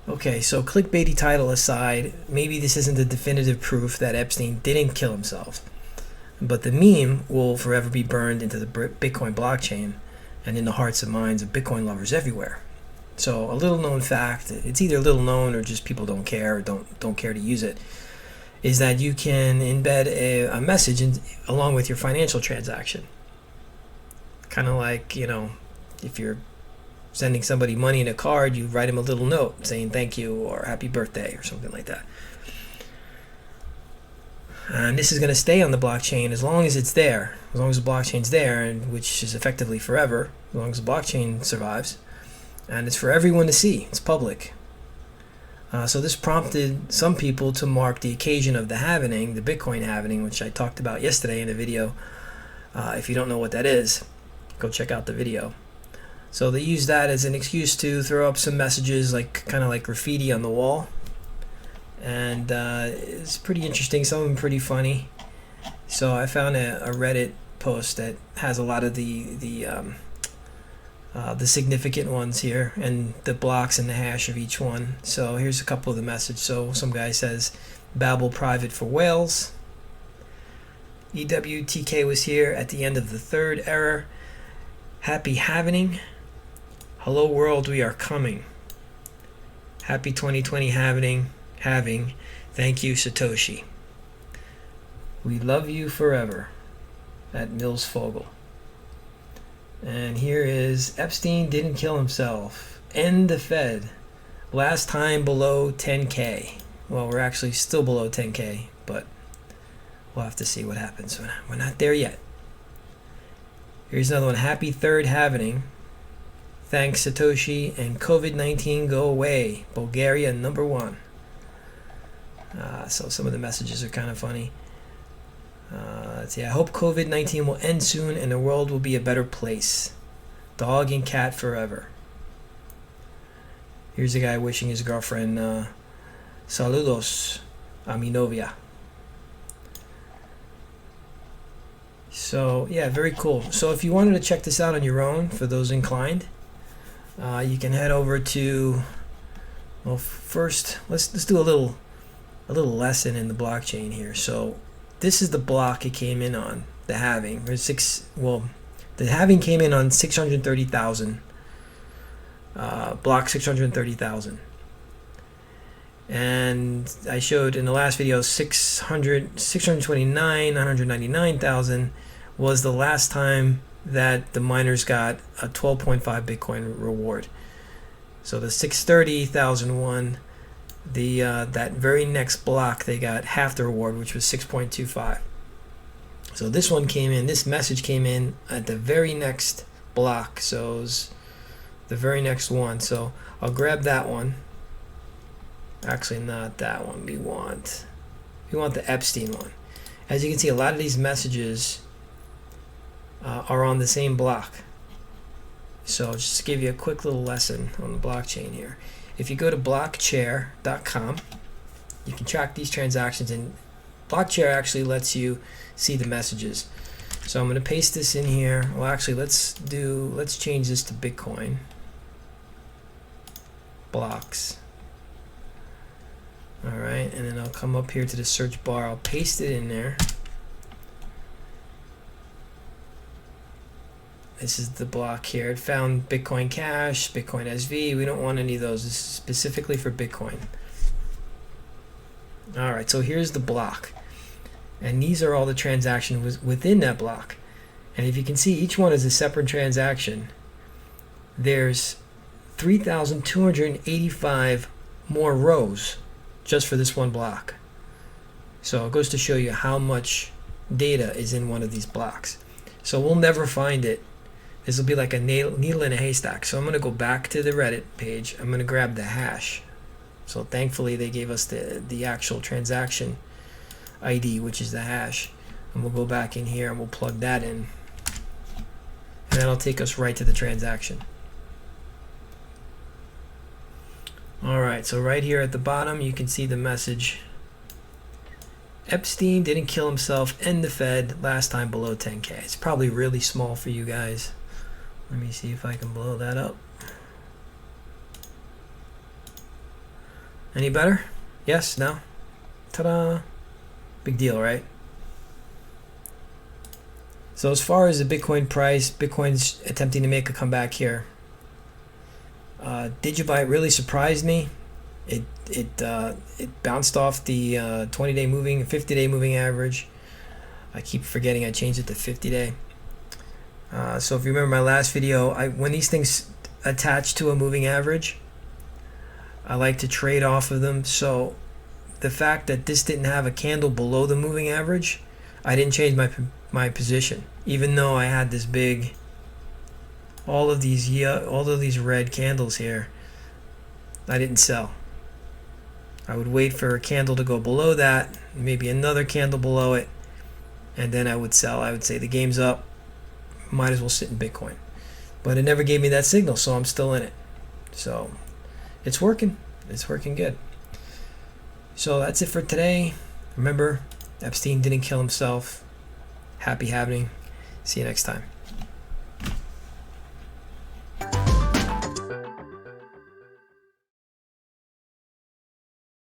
Okay, so clickbaity title aside, maybe this isn't the definitive proof that Epstein didn't kill himself, but the meme will forever be burned into the Bitcoin blockchain and in the hearts and minds of Bitcoin lovers everywhere. So a little known fact, it's either little known or just people don't care or don't care to use it, is that you can embed a message along with your financial transaction. Kind of like, if you're sending somebody money in a card, you write them a little note saying thank you or happy birthday or something like that. And this is going to stay on the blockchain as long as it's there, as long as the blockchain's there, and which is effectively forever, as long as the blockchain survives. And it's for everyone to see. It's public. So this prompted some people to mark the occasion of the halving, the Bitcoin halving, which I talked about yesterday in a video. If you don't know what that is, go check out the video. So they use that as an excuse to throw up some messages, kind of like graffiti on the wall. And it's pretty interesting, some of them pretty funny. So I found a Reddit post that has a lot of the significant ones here and the blocks and the hash of each one. So here's a couple of the messages. So some guy says, Babel private for whales. EWTK was here at the end of the third era. Happy halving. Hello world, we are coming. Happy 2020 halving. Thank you, Satoshi. We love you forever. At Nils Fogel. And here is Epstein didn't kill himself. End the Fed. Last time below 10K. Well, we're actually still below 10K, but we'll have to see what happens. We're not there yet. Here's another one. Happy third halving. Thanks, Satoshi. And COVID-19 go away. Bulgaria #1. So some of the messages are kind of funny. Let's see. I hope COVID-19 will end soon and the world will be a better place. Dog and cat forever. Here's a guy wishing his girlfriend saludos a mi novia. So yeah, very cool. So if you wanted to check this out on your own, for those inclined, you can head over to. Well, first let's do a little lesson in the blockchain here. So this is the block it came in on, the halving. The halving came in on 630,000. Block 630,000. And I showed in the last video 629, 999,000 was the last time that the miners got a 12.5 Bitcoin reward. So the 630,000 one, that very next block they got half the reward, which was 6.25. So this one came in, this message came in at the very next block, so it was the very next one. So I'll grab that one. Actually, not that one. We want the Epstein one. As you can see, a lot of these messages are on the same block. So just to give you a quick little lesson on the blockchain here. If you go to blockchair.com, you can track these transactions, and Blockchair actually lets you see the messages. So I'm going to paste this in here. Well, actually, let's change this to Bitcoin blocks. All right, and then I'll come up here to the search bar. I'll paste it in there. This is the block here. It found Bitcoin Cash, Bitcoin SV. We don't want any of those. This is specifically for Bitcoin. All right, so here's the block. And these are all the transactions within that block. And if you can see, each one is a separate transaction. There's 3,285 more rows just for this one block. So it goes to show you how much data is in one of these blocks. So we'll never find it. This will be like a needle in a haystack. So I'm going to go back to the Reddit page. I'm going to grab the hash. So thankfully they gave us the actual transaction ID, which is the hash. And we'll go back in here and we'll plug that in. And that'll take us right to the transaction. Alright, so right here at the bottom you can see the message. Epstein didn't kill himself, end the Fed, last time below 10K. It's probably really small for you guys. Let me see if I can blow that up. Any better? Yes? No? Ta-da! Big deal, right? So as far as the Bitcoin price, Bitcoin's attempting to make a comeback here. Digibyte really surprised me. It bounced off the 20-day moving, 50-day moving average. I keep forgetting I changed it to 50-day. So if you remember my last video, when these things attach to a moving average, I like to trade off of them. So the fact that this didn't have a candle below the moving average, I didn't change my position, even though I had this big, all of these red candles here. I didn't sell. I would wait for a candle to go below that, maybe another candle below it, and then I would sell. I would say the game's up, might as well sit in Bitcoin. But it never gave me that signal, so I'm still in it. So it's working. It's working good. So that's it for today. Remember, Epstein didn't kill himself. Happy happening. See you next time.